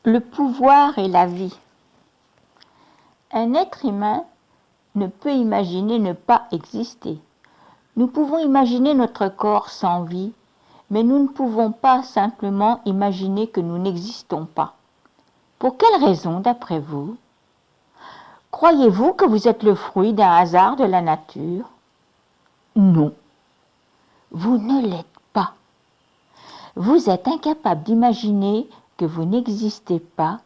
Le pouvoir et la vie. Un être humain ne peut imaginer ne pas exister. Nous pouvons imaginer notre corps sans vie, mais nous ne pouvons pas simplement imaginer que nous n'existons pas. Pour quelle raison, d'après vous? Croyez-vous que vous êtes le fruit d'un hasard de la nature? Non, vous ne l'êtes pas. Vous êtes incapable d'imaginer que vous n'existez pas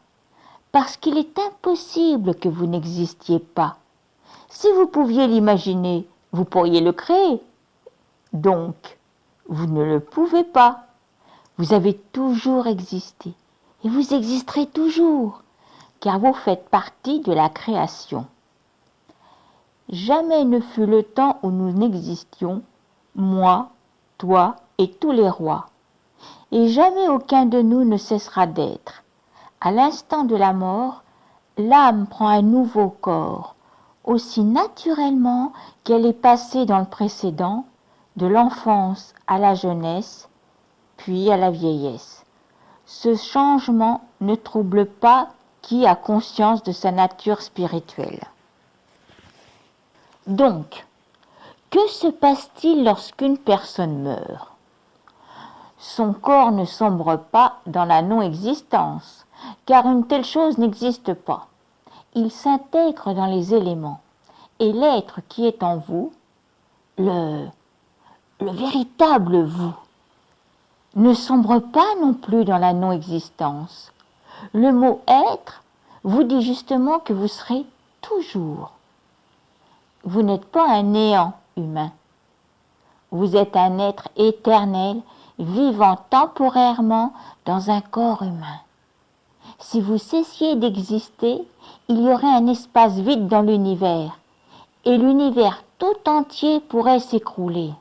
parce qu'il est impossible que vous n'existiez pas. Si vous pouviez l'imaginer, vous pourriez le créer. Donc, vous ne le pouvez pas. Vous avez toujours existé et vous existerez toujours, car vous faites partie de la création. Jamais ne fut le temps où nous n'existions, moi, toi et tous les rois. Et jamais aucun de nous ne cessera d'être. À l'instant de la mort, l'âme prend un nouveau corps, aussi naturellement qu'elle est passée dans le précédent, de l'enfance à la jeunesse, puis à la vieillesse. Ce changement ne trouble pas qui a conscience de sa nature spirituelle. Donc, que se passe-t-il lorsqu'une personne meurt? Son corps ne sombre pas dans la non-existence, car une telle chose n'existe pas. Il s'intègre dans les éléments, et l'être qui est en vous, le véritable vous, ne sombre pas non plus dans la non-existence. Le mot être vous dit justement que vous serez toujours. Vous n'êtes pas un néant humain. Vous êtes un être éternel, vivant temporairement dans un corps humain. Si vous cessiez d'exister, il y aurait un espace vide dans l'univers, et l'univers tout entier pourrait s'écrouler.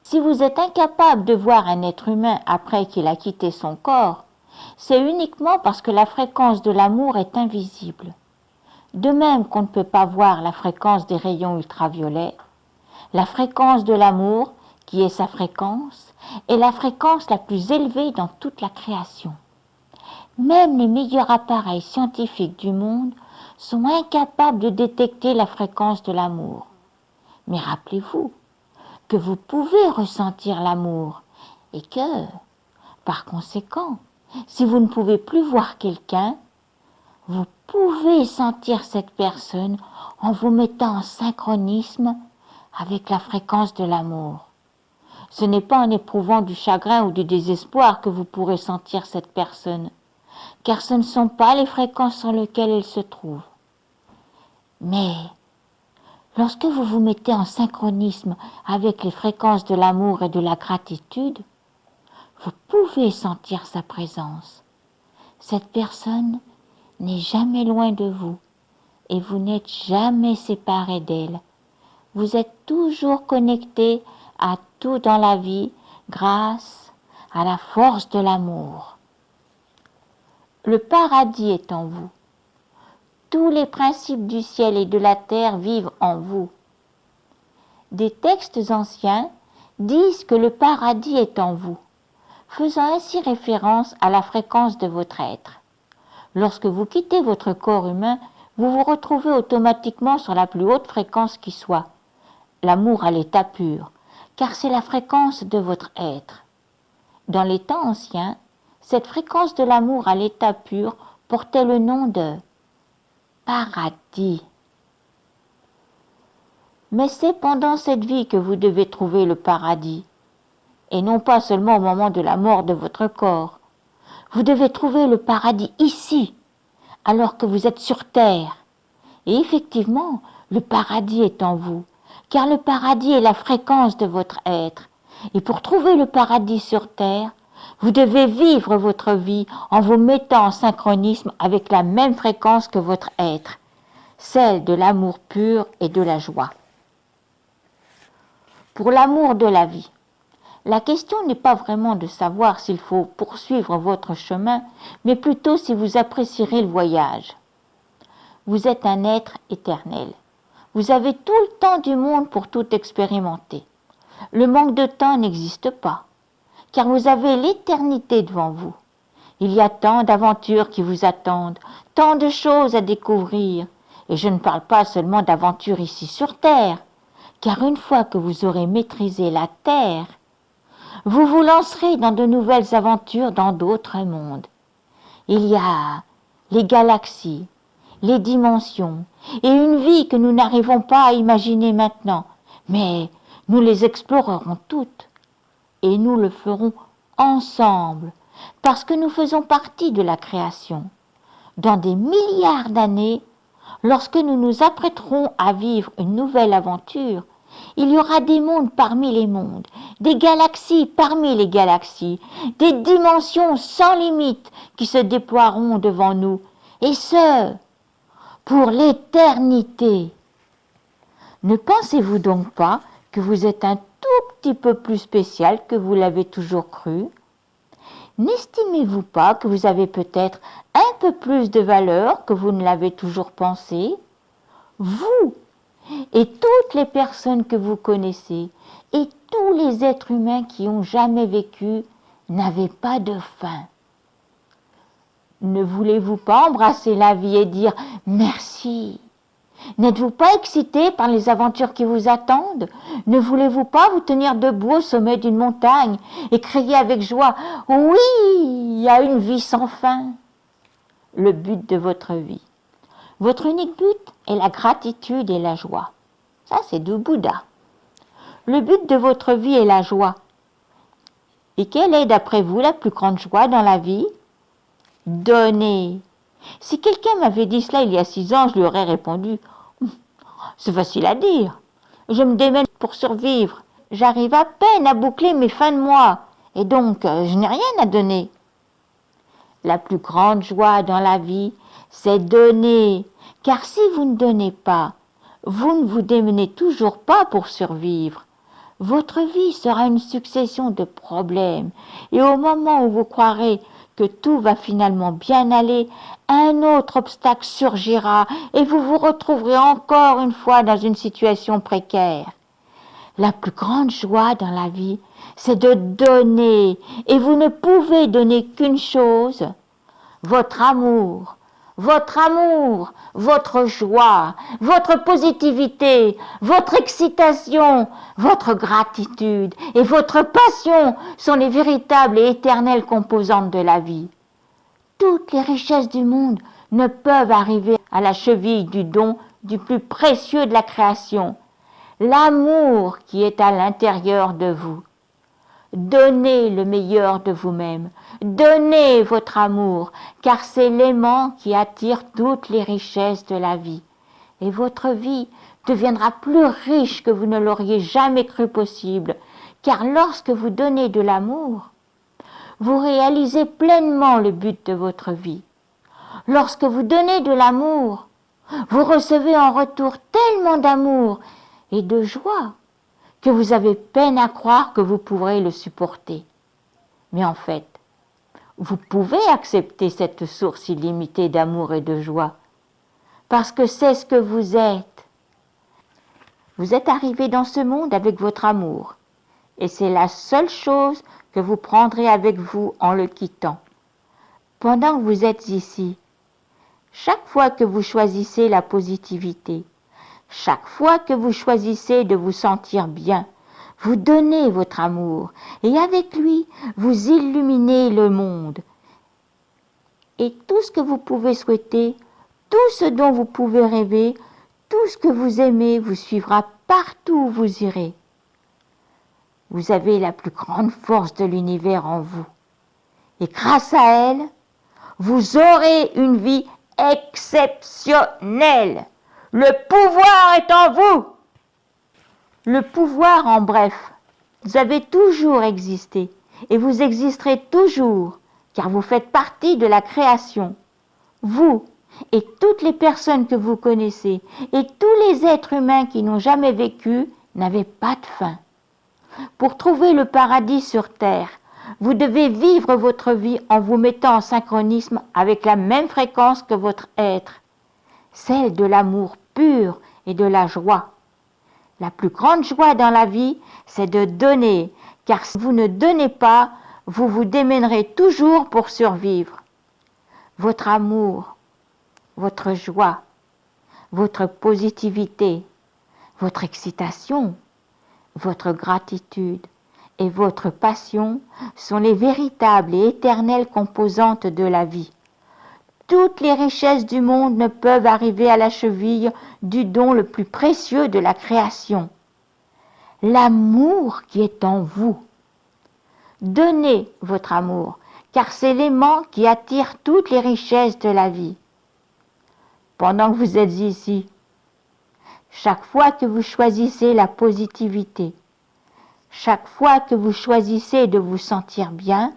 Si vous êtes incapable de voir un être humain après qu'il a quitté son corps, c'est uniquement parce que la fréquence de l'amour est invisible. De même qu'on ne peut pas voir la fréquence des rayons ultraviolets, la fréquence de l'amour, qui est sa fréquence, est la fréquence la plus élevée dans toute la création. Même les meilleurs appareils scientifiques du monde sont incapables de détecter la fréquence de l'amour. Mais rappelez-vous que vous pouvez ressentir l'amour et que, par conséquent, si vous ne pouvez plus voir quelqu'un, vous pouvez sentir cette personne en vous mettant en synchronisme avec la fréquence de l'amour. Ce n'est pas en éprouvant du chagrin ou du désespoir que vous pourrez sentir cette personne, car ce ne sont pas les fréquences sur lesquelles elle se trouve. Mais lorsque vous vous mettez en synchronisme avec les fréquences de l'amour et de la gratitude, vous pouvez sentir sa présence. Cette personne n'est jamais loin de vous et vous n'êtes jamais séparés d'elle. Vous êtes toujours connectés à tout dans la vie grâce à la force de l'amour. Le paradis est en vous. Tous les principes du ciel et de la terre vivent en vous. Des textes anciens disent que le paradis est en vous, faisant ainsi référence à la fréquence de votre être. Lorsque vous quittez votre corps humain, vous vous retrouvez automatiquement sur la plus haute fréquence qui soit, l'amour à l'état pur, car c'est la fréquence de votre être. Dans les temps anciens, cette fréquence de l'amour à l'état pur portait le nom de paradis. Mais c'est pendant cette vie que vous devez trouver le paradis, et non pas seulement au moment de la mort de votre corps. Vous devez trouver le paradis ici, alors que vous êtes sur terre. Et effectivement, le paradis est en vous, car le paradis est la fréquence de votre être. Et pour trouver le paradis sur terre, vous devez vivre votre vie en vous mettant en synchronisme avec la même fréquence que votre être, celle de l'amour pur et de la joie. Pour l'amour de la vie, la question n'est pas vraiment de savoir s'il faut poursuivre votre chemin, mais plutôt si vous apprécierez le voyage. Vous êtes un être éternel. Vous avez tout le temps du monde pour tout expérimenter. Le manque de temps n'existe pas, car vous avez l'éternité devant vous. Il y a tant d'aventures qui vous attendent, tant de choses à découvrir. Et je ne parle pas seulement d'aventures ici sur Terre, car une fois que vous aurez maîtrisé la Terre, vous vous lancerez dans de nouvelles aventures dans d'autres mondes. Il y a les galaxies, les dimensions, et une vie que nous n'arrivons pas à imaginer maintenant, mais nous les explorerons toutes, et nous le ferons ensemble, parce que nous faisons partie de la création. Dans des milliards d'années, lorsque nous nous apprêterons à vivre une nouvelle aventure, il y aura des mondes parmi les mondes, des galaxies parmi les galaxies, des dimensions sans limite qui se déploieront devant nous, et ce, pour l'éternité. Ne pensez-vous donc pas que vous êtes un tout petit peu plus spécial que vous l'avez toujours cru? N'estimez-vous pas que vous avez peut-être un peu plus de valeur que vous ne l'avez toujours pensé? Vous et toutes les personnes que vous connaissez et tous les êtres humains qui ont jamais vécu n'avaient pas de fin. Ne voulez-vous pas embrasser la vie et dire merci? N'êtes-vous pas excité par les aventures qui vous attendent? Ne voulez-vous pas vous tenir debout au sommet d'une montagne et crier avec joie « Oui, il y a une vie sans fin !» Le but de votre vie. Votre unique but est la gratitude et la joie. Ça, c'est du Bouddha. Le but de votre vie est la joie. Et quelle est, d'après vous, la plus grande joie dans la vie? Donner. Si quelqu'un m'avait dit cela il y a 6 ans, je lui aurais répondu « C'est facile à dire. Je me démène pour survivre. J'arrive à peine à boucler mes fins de mois. Et donc, je n'ai rien à donner. » La plus grande joie dans la vie, c'est donner. Car si vous ne donnez pas, vous ne vous démenez toujours pas pour survivre. Votre vie sera une succession de problèmes. Et au moment où vous croirez que tout va finalement bien aller, un autre obstacle surgira et vous vous retrouverez encore une fois dans une situation précaire. La plus grande joie dans la vie, c'est de donner. Et vous ne pouvez donner qu'une chose, votre amour. Votre amour, votre joie, votre positivité, votre excitation, votre gratitude et votre passion sont les véritables et éternelles composantes de la vie. Toutes les richesses du monde ne peuvent arriver à la cheville du don du plus précieux de la création, l'amour qui est à l'intérieur de vous. Donnez le meilleur de vous-même, donnez votre amour, car c'est l'aimant qui attire toutes les richesses de la vie. Et votre vie deviendra plus riche que vous ne l'auriez jamais cru possible, car lorsque vous donnez de l'amour, vous réalisez pleinement le but de votre vie. Lorsque vous donnez de l'amour, vous recevez en retour tellement d'amour et de joie que vous avez peine à croire que vous pourrez le supporter. Mais en fait, vous pouvez accepter cette source illimitée d'amour et de joie, parce que c'est ce que vous êtes. Vous êtes arrivé dans ce monde avec votre amour, et c'est la seule chose que vous prendrez avec vous en le quittant. Pendant que vous êtes ici, chaque fois que vous choisissez la positivité, chaque fois que vous choisissez de vous sentir bien, vous donnez votre amour et avec lui, vous illuminez le monde. Et tout ce que vous pouvez souhaiter, tout ce dont vous pouvez rêver, tout ce que vous aimez vous suivra partout où vous irez. Vous avez la plus grande force de l'univers en vous. Et grâce à elle, vous aurez une vie exceptionnelle. Le pouvoir est en vous. Le pouvoir, en bref, vous avez toujours existé et vous existerez toujours, car vous faites partie de la création. Vous et toutes les personnes que vous connaissez et tous les êtres humains qui n'ont jamais vécu n'avaient pas de fin. Pour trouver le paradis sur terre, vous devez vivre votre vie en vous mettant en synchronisme avec la même fréquence que votre être, celle de l'amour pur et de la joie. La plus grande joie dans la vie, c'est de donner, car si vous ne donnez pas, vous vous démènerez toujours pour survivre. Votre amour, votre joie, votre positivité, votre excitation, votre gratitude et votre passion sont les véritables et éternelles composantes de la vie. Toutes les richesses du monde ne peuvent arriver à la cheville du don le plus précieux de la création, l'amour qui est en vous. Donnez votre amour, car c'est l'aimant qui attire toutes les richesses de la vie. Pendant que vous êtes ici, chaque fois que vous choisissez la positivité, chaque fois que vous choisissez de vous sentir bien,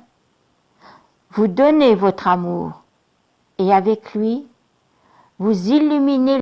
vous donnez votre amour et avec lui, vous illuminez